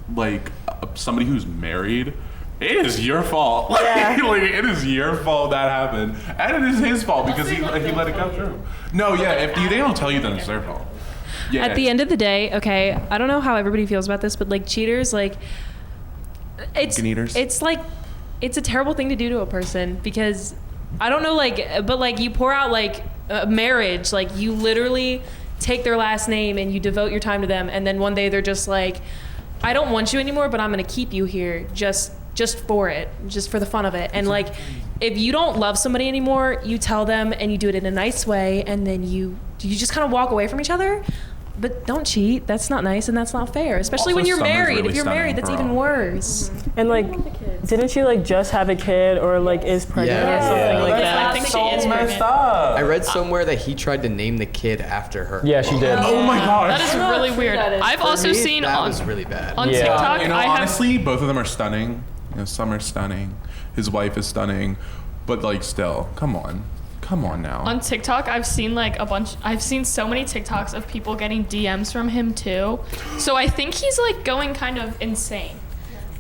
somebody who's married, it is your fault. Yeah. It is your fault that happened, and it is his fault because he let it go through. No, yeah, if they don't tell you, then it's their fault. Yeah. At the end of the day, okay, I don't know how everybody feels about this, but cheaters, it's it's a terrible thing to do to a person because I don't know, but you pour out marriage, you literally take their last name and you devote your time to them, and then one day they're just I don't want you anymore, but I'm gonna keep you here just for it, just for the fun of it. And if you don't love somebody anymore, you tell them and you do it in a nice way, and then you just kind of walk away from each other. But don't cheat. That's not nice and that's not fair, especially Also, when you're Summer's married. really If you're married, that's stunning, even bro. worse. And didn't she just have a kid or is pregnant or something like that? I think she is pregnant. I read somewhere that he tried to name the kid after her. Yeah, she did. Oh my gosh. That is really weird. I've also seen that on was really bad. on Yeah. TikTok. You know, I have honestly, both of them are stunning. Summer's stunning. His wife is stunning. But still, come on now. on TikTok. I've seen I've seen so many TikToks of people getting DMs from him too. So I think he's going kind of insane.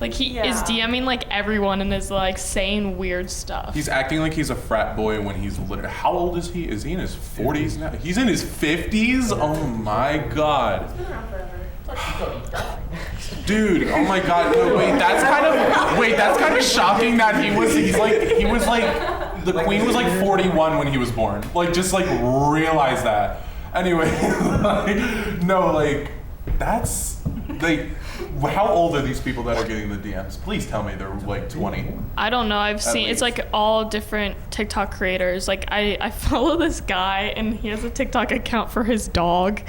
He is DMing everyone and is saying weird stuff. He's acting like he's a frat boy when he's literally. How old is he? Is he in his 40s now? He's in his 50s? Oh my god. Dude, oh my god. No, that's kind of shocking that the queen was 41 when he was born. Realize that. Anyway, that's how old are these people that are getting the DMs? Please tell me they're 20. I don't know. I've seen it's all different TikTok creators. I follow this guy and he has a TikTok account for his dog,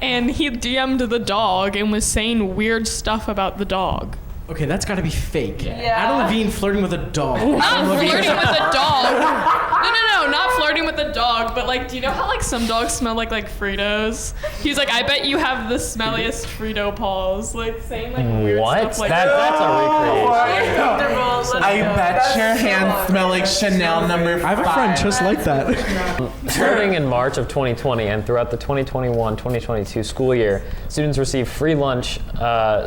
and he DM'd the dog and was saying weird stuff about the dog. Okay, that's got to be fake. Adam Levine flirting with a dog. Not flirting with a dog. No, not flirting with a dog. But do you know how some dogs smell like Fritos? He's I bet you have the smelliest Frito paws. Saying weird What? stuff That's a recreation. I bet your hands smell like Chanel number 5. I have a friend just like that. Starting in March of 2020 and throughout the 2021-2022 school year, students received free lunch.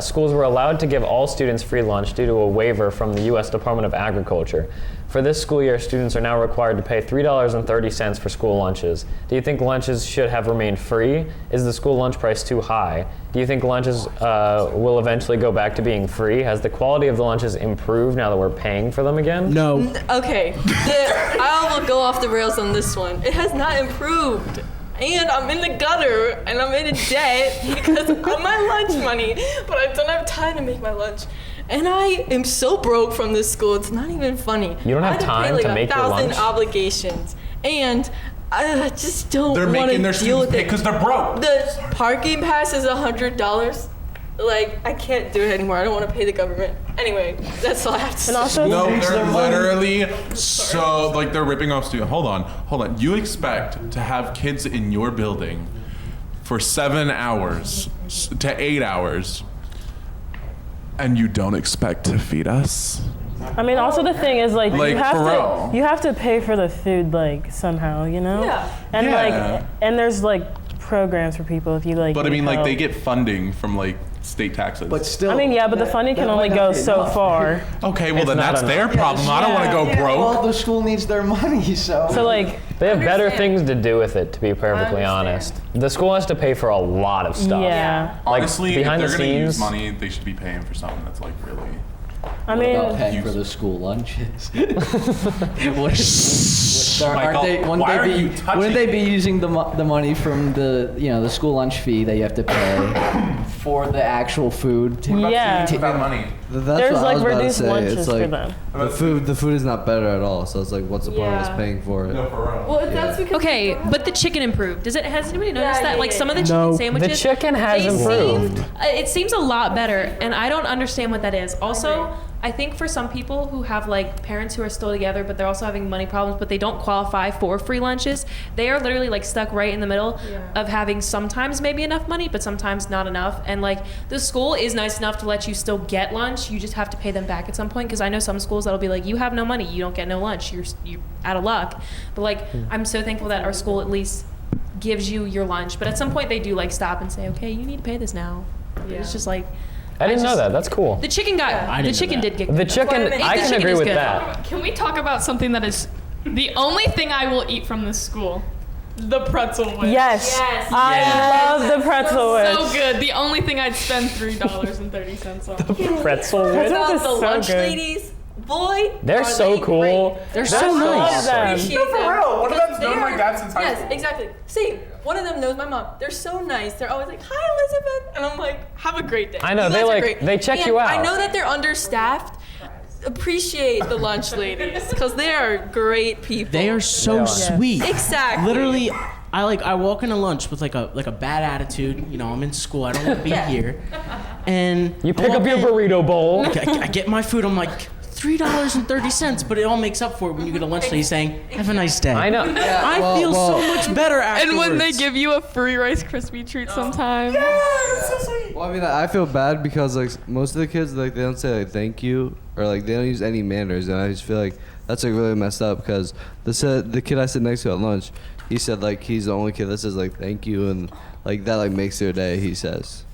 Schools were allowed to give all students free lunch due to a waiver from the U.S. Department of Agriculture. For this school year, students are now required to pay $3.30 for school lunches. Do you think lunches should have remained free? Is the school lunch price too high? Do you think lunches will eventually go back to being free? Has the quality of the lunches improved now that we're paying for them again? No. Okay, I will go off the rails on this one. It has not improved. And I'm in the gutter, and I'm in debt because of my lunch money, but I don't have time to make my lunch. And I am so broke from this school, it's not even funny. You don't have I time pay to like make your 1,000 lunch? obligations, and I just don't They're want making their to deal students with pay it. because they're broke. The parking pass is $100. Like, I can't do it anymore. I don't want to pay the government. Anyway, that's all I have to say. And also, No, they're literally so like they're ripping off students. Hold on. You expect to have kids in your building for 7 hours to 8 hours, and you don't expect to feed us? I mean, also the thing is like, Like, for real. you have to pay for the food like somehow, you know? Yeah. And Yeah. like, and there's like programs for people if you like. But I need mean, like help. they get funding from like state taxes. But still. I mean, yeah, but the funding can only go so far. Okay, well It's then not that's enough. their problem. I don't want to go broke. Well, the school needs their money, so. So like, They have better Understand. things to do with it, to be perfectly honest. The school has to pay for a lot of stuff. yeah. Like, Honestly, if behind they're the gonna use scenes, money, they should be paying for something that's like really. I What mean, about paying for the school lunches? Wouldn't why are you touching they be using the money from the school lunch fee that you have to pay for the actual food? Yeah. About money. That's there's what I like was about to reduced say. lunches It's for like them. the food is not better at all. So it's like, what's the point of us Yeah. paying for it? No, for real. Well, that's because Okay, but the chicken improved. Has anybody noticed Yeah, that? yeah, Like yeah, some of the yeah. chicken No. sandwiches, the chicken has they improved. seem- it seems a lot better, and I don't understand what that is. Also, I think for some people who have like parents who are still together, but they're also having money problems, but they don't qualify for free lunches, they are literally like stuck right in the middle of having sometimes maybe enough money, but sometimes not enough. And like the school is nice enough to let you still get lunch. You just have to pay them back at some point. Because I know some schools that'll be like, you have no money, you don't get no lunch, you're out of luck. But like, I'm so thankful that our school at least gives you your lunch. But at some point they do like stop and say, okay, you need to pay this now. It's just like. I didn't know that. That's cool. The chicken got. I The didn't know chicken that. did get. The good. chicken, The I can chicken agree is with good. that. Can we talk about something that is the only thing I will eat from this school? The pretzel wedge. Yes. Yes. I love the pretzel wedge. So good. The only thing I'd spend $3.30 on. Pretzel Pretzel wedge. about is the so lunch good. ladies, boy. They're are so they cool. great. They're so I nice. love them. Appreciate No, for them real. One of because them's known they my are- dad since high yes, school. exactly. Same. One of them knows my mom. They're so nice. They're always like, "Hi, Elizabeth," and I'm like, "Have a great day." I know, You they, guys are like, great. they check And you out. I know that they're understaffed. Appreciate the lunch ladies because they are great people. They are so sweet. Exactly. Literally, I walk into lunch with like a bad attitude. You know, I'm in school. I don't want to be here. And You I pick up walk your in, burrito bowl. I get my food. I'm like $3.30, but it all makes up for it when you get a lunch lady saying, "Have a nice day." I know. I feel so much better afterwards. And when they give you a free Rice Krispie treat sometimes. Well, I mean, I feel bad because like most of the kids like they don't say like thank you or like they don't use any manners, and I just feel like that's like really messed up because the kid I sit next to at lunch, he said like he's the only kid that says like thank you and like that like makes their day. He says.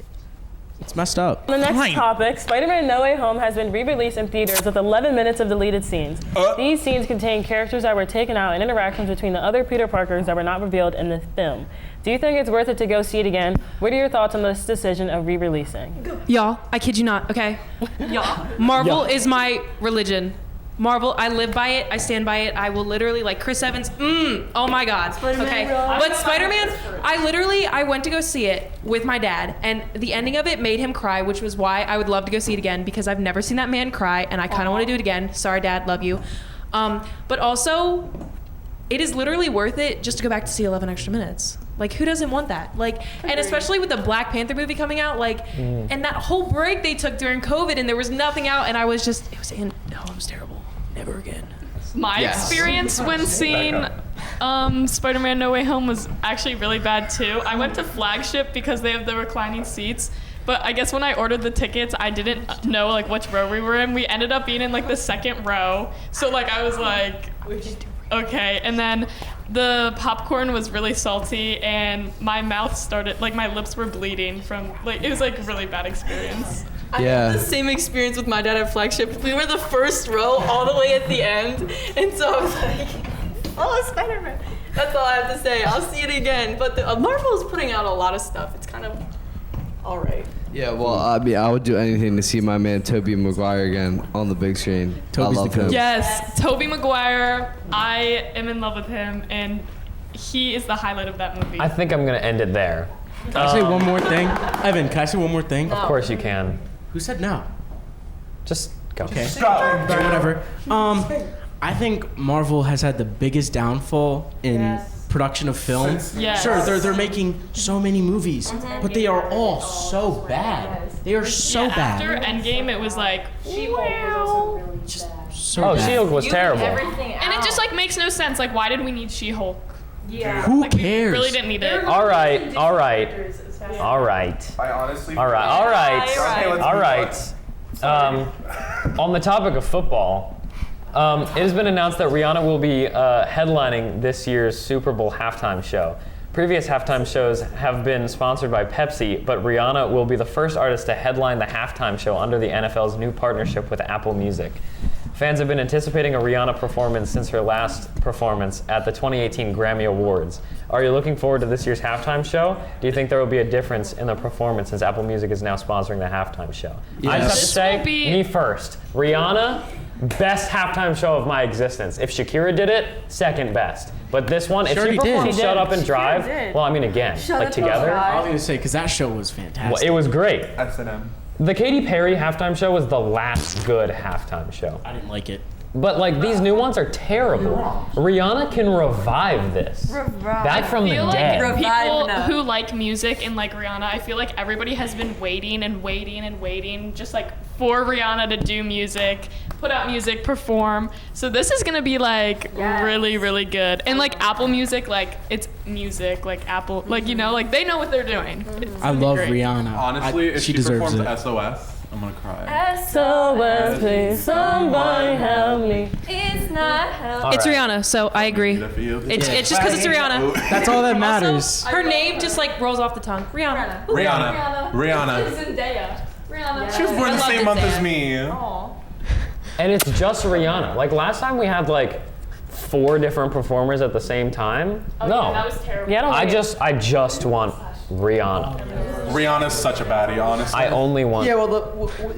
It's messed up. The next topic, Spider-Man No Way Home has been re-released in theaters with 11 minutes of deleted scenes. These scenes contain characters that were taken out and interactions between the other Peter Parkers that were not revealed in the film. Do you think it's worth it to go see it again? What are your thoughts on this decision of re-releasing? Y'all, I kid you not. Okay. Y'all. Marvel is my religion. Marvel, I live by it. I stand by it. I will literally, like Chris Evans, oh my God. Okay. But Spider-Man, I went to go see it with my dad, and the ending of it made him cry, which was why I would love to go see it again, because I've never seen that man cry, and I kind of want to do it again. Sorry, Dad, love you. But also, it is literally worth it just to go back to see 11 extra minutes. Like, who doesn't want that? Like, and especially with the Black Panther movie coming out, like, and that whole break they took during COVID, and there was nothing out, and I was just, it was terrible. Never again. My experience when seeing Spider-Man No Way Home was actually really bad too. I went to Flagship because they have the reclining seats, but I guess when I ordered the tickets, I didn't know like which row we were in. We ended up being in like the second row, so like I was like, okay. And then the popcorn was really salty, and my mouth started like my lips were bleeding from like it was like a really bad experience. I Yeah. had the same experience with my dad at Flagship. We were the first row all the way at the end, and so I was like, oh, Spider-Man. That's all I have to say. I'll see it again. But Marvel is putting out a lot of stuff. It's kind of all right. Yeah, well, I mean, I would do anything to see my man Tobey Maguire again on the big screen. Tobey's I love the him. goat. Yes, Tobey Maguire. I am in love with him, and he is the highlight of that movie. I think I'm gonna end it there. Can I say one more thing? Evan, can I say one more thing? Of course you can. Who said no? Just go. Okay. Whatever. I think Marvel has had the biggest downfall in production of film. Yes. Sure, they're making so many movies, but they are all so bad. They are so bad. After Endgame, it was like, Just so Oh, bad. She-Hulk was terrible. and it just like makes no sense. Like, why did we need She-Hulk? Who Like, we cares? really didn't need it. All right. I honestly. All right. On the topic of football, it has been announced that Rihanna will be headlining this year's Super Bowl halftime show. Previous halftime shows have been sponsored by Pepsi, but Rihanna will be the first artist to headline the halftime show under the NFL's new partnership with Apple Music. Fans have been anticipating a Rihanna performance since her last performance at the 2018 Grammy Awards. Are you looking forward to this year's halftime show? Do you think there will be a difference in the performance since Apple Music is now sponsoring the halftime show? I just have to This say, will be- me first. Rihanna, best halftime show of my existence. If Shakira did it, second best. But this one, if she already did. performed She Shut did. Up and Drive, well, I mean again, like together, I was gonna say because that show was fantastic. well, it was great. S&M. The Katy Perry halftime show was the last good halftime show. I didn't like it. But like these new ones are terrible. Rihanna can revive this. Back from I the feel dead. like people who like music and like Rihanna, I feel like everybody has been waiting and waiting and waiting just like for Rihanna to do music, put out music, perform. So this is gonna be like really, really good. And like Apple Music, like it's music, like Apple, like you know, like they know what they're doing. It's I gonna be love great. Rihanna. Honestly, if she she deserves performs it. SOS, I'm gonna cry. SOS, please, somebody help me. It's not help. It's Rihanna, so I agree. It's just because it's Rihanna. That's all that matters. Her name just like rolls off the tongue. Rihanna. Rihanna. Zendaya. Rihanna. She was born the same month as me. And it's just Rihanna. Like last time we had like 4 different performers at the same time. Oh, No. yeah, that was terrible. Yeah, I just want Rihanna. Rihanna's such a baddie, honestly. I only want Yeah, well, the 4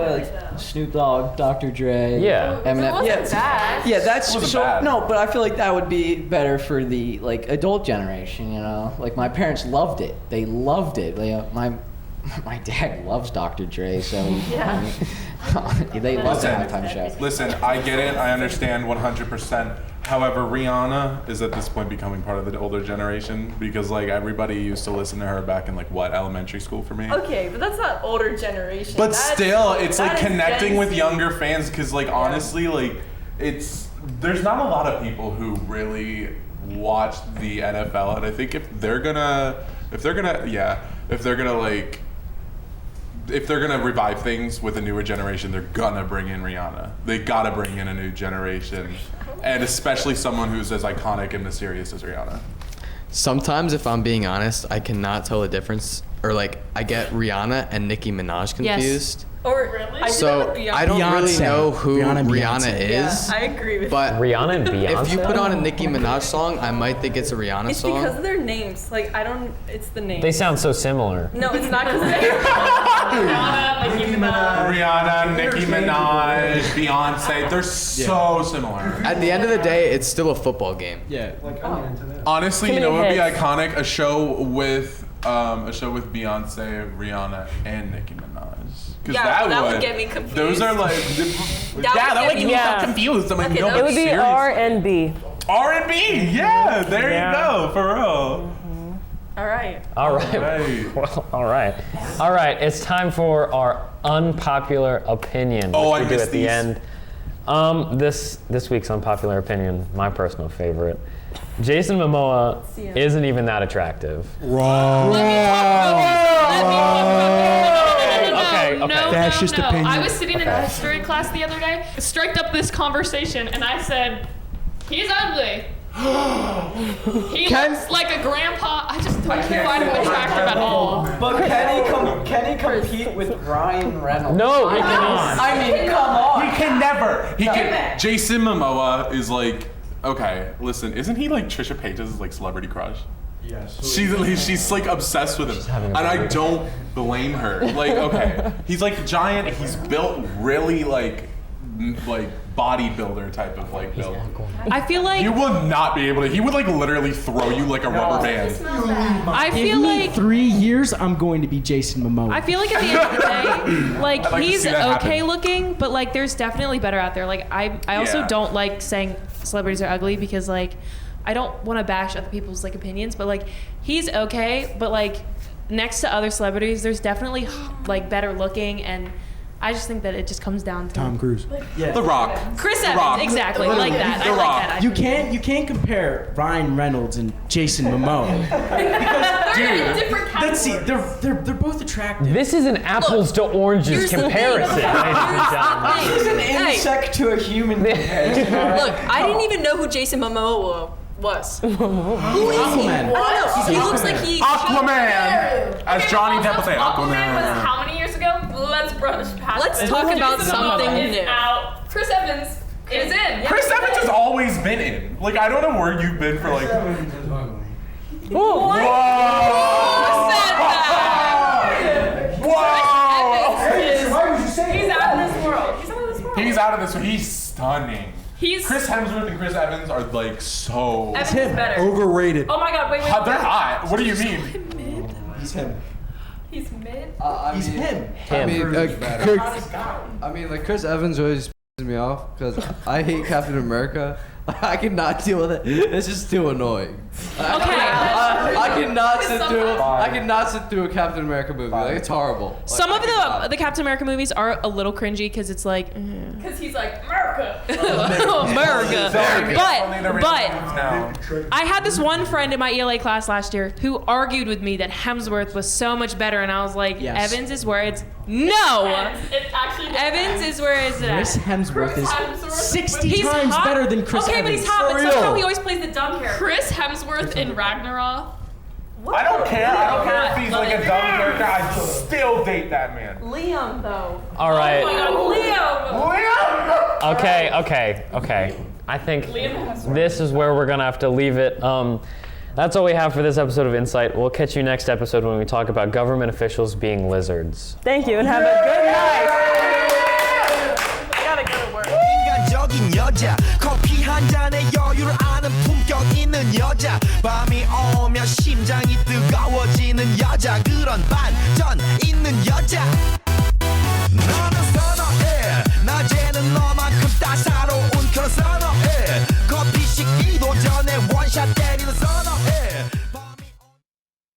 like Snoop Dogg, Dr. Dre, Yeah. Eminem. Yeah, that's wasn't so. bad. No, but I feel like that would be better for the like adult generation. You know, like my parents loved it. They loved it. My dad loves Dr. Dre, so they love the halftime show. Listen, I get it. I understand 100%. However, Rihanna is at this point becoming part of the older generation because like everybody used to listen to her back in like what elementary school for me. Okay, but that's not older generation. But That's- still, it's that like is connecting Gen with Z. younger fans because like honestly, like there's not a lot of people who really watch the NFL, and I think if they're gonna revive things with a newer generation, they're gonna bring in Rihanna. They gotta bring in a new generation, and especially someone who's as iconic and mysterious as Rihanna. Sometimes, if I'm being honest, I cannot tell the difference, or like I get Rihanna and Nicki Minaj confused. Or really? So I don't really Beyonce. know who Rihanna and Rihanna Beyonce. is. I agree with But Rihanna and Beyonce. if you put on a Nicki Minaj song, I might think it's a Rihanna It's song. because of their names. Like it's the name. They sound so similar. No, it's not because Rihanna, Nicki Minaj, Beyonce, they're so similar. At the end of the day, it's still a football game. Yeah. Honestly, you Too know what would many be iconic? A show with Beyonce, Rihanna, and Nicki Minaj. Because Yeah, that would get me confused. Those are like, that would get me Yeah. so confused. I'm like, Okay, no, that It would be serious. R&B. R&B, yeah, there Yeah. you go, for real. All right. All right. Right. Well, all right. All right. It's time for our unpopular opinion, Oh, which I we do missed at the these. end. This week's unpopular opinion, my personal favorite. Jason Momoa isn't even that attractive. Wrong. Okay. That's just opinion. I was sitting in a history class the other day, striked up this conversation, and I said, he's ugly. He looks like a grandpa. I just don't find him attractive at all. But Kenny can't compete with Ryan Reynolds. No, he cannot. I mean, come on. He can never. He can. Jason Momoa is like, okay, listen, isn't he like Trisha Paytas' like celebrity crush? Yes. She's like obsessed with him, and I don't blame her. Like, okay, he's like giant. He's built really like bodybuilder type of like build. I feel like You will not be able to. He would like literally throw you like a rubber band. I Give feel me like 3 years, I'm going to be Jason Momoa. I feel like at the end of the day, like I'd like to he's see that okay happen. looking, but like there's definitely better out there. Like I also Yeah. don't like saying celebrities are ugly because like I don't want to bash other people's like opinions, but like he's okay, but like next to other celebrities, there's definitely like better looking, and I just think that it just comes down to Tom Cruise. Yeah. The Rock. Chris The Evans, Rock. exactly, like that. The I like Rock. that. You can't compare Ryan Reynolds and Jason Momoa. Dude. Let's see, they're both attractive. This is an apples to oranges here's the thing. comparison, ladies and gentlemen. This is an Hey. insect to a human comparison. Look, I didn't even know who Jason Momoa was. Who is he? Aquaman. I don't know. He looks like he. Aquaman. As Johnny Depp will say, Aquaman was Aquaman. how many years ago? Let's brush past Let's it. talk about Jason something Momoa new. is out. Chris Evans is in. Chris Evans has always been in. Like, I don't know where you've been for like. Whoa! Why would you say He's out of this world. He's out of this world. He's out of this. He's stunning. He's Chris Hemsworth and Chris Evans are like so. Evans is better. Overrated. Oh my god, wait. They're hot. What do you mean? He's him. He's mid. He's him. I mean, Him. I mean, like Chris Evans always pisses me off because I hate Captain America. I cannot deal with it. It's just too annoying. I cannot sit through. I cannot sit through a Captain America movie. Like it's horrible. Like, Some of the Captain America movies are a little cringy because it's like, Because he's like, America. America. But Now. I had this one friend in my ELA class last year who argued with me that Hemsworth was so much better, and I was like, Yes. Evans is where it's no. It actually Evans is where it's at. Chris Hemsworth is Hemsworth 60 He's times hot. better than Chris Okay, Evans. but he's hot, but For somehow real. he always plays the dumb character. Chris Hemsworth in Ragnarok. I don't care. I don't care if he's like a dumb character. I'd still date that man. Liam, though. All right. Oh my god, Liam. Okay. I think Liam Hemsworth. this is where we're gonna have to leave it. That's all we have for this episode of Insight. We'll catch you next episode when we talk about government officials being lizards. Thank you and have a good night. I gotta go to work. 인간적인 여자 커피 한 잔에 여유를 아는 품격 있는 여자 밤이 오면 심장이 뜨거워지는 여자 그런 반전 있는 여자 너는 선호해 낮에는 너만큼 따사로운 그런 선호해 커피 식기도 전에 원샷 때리는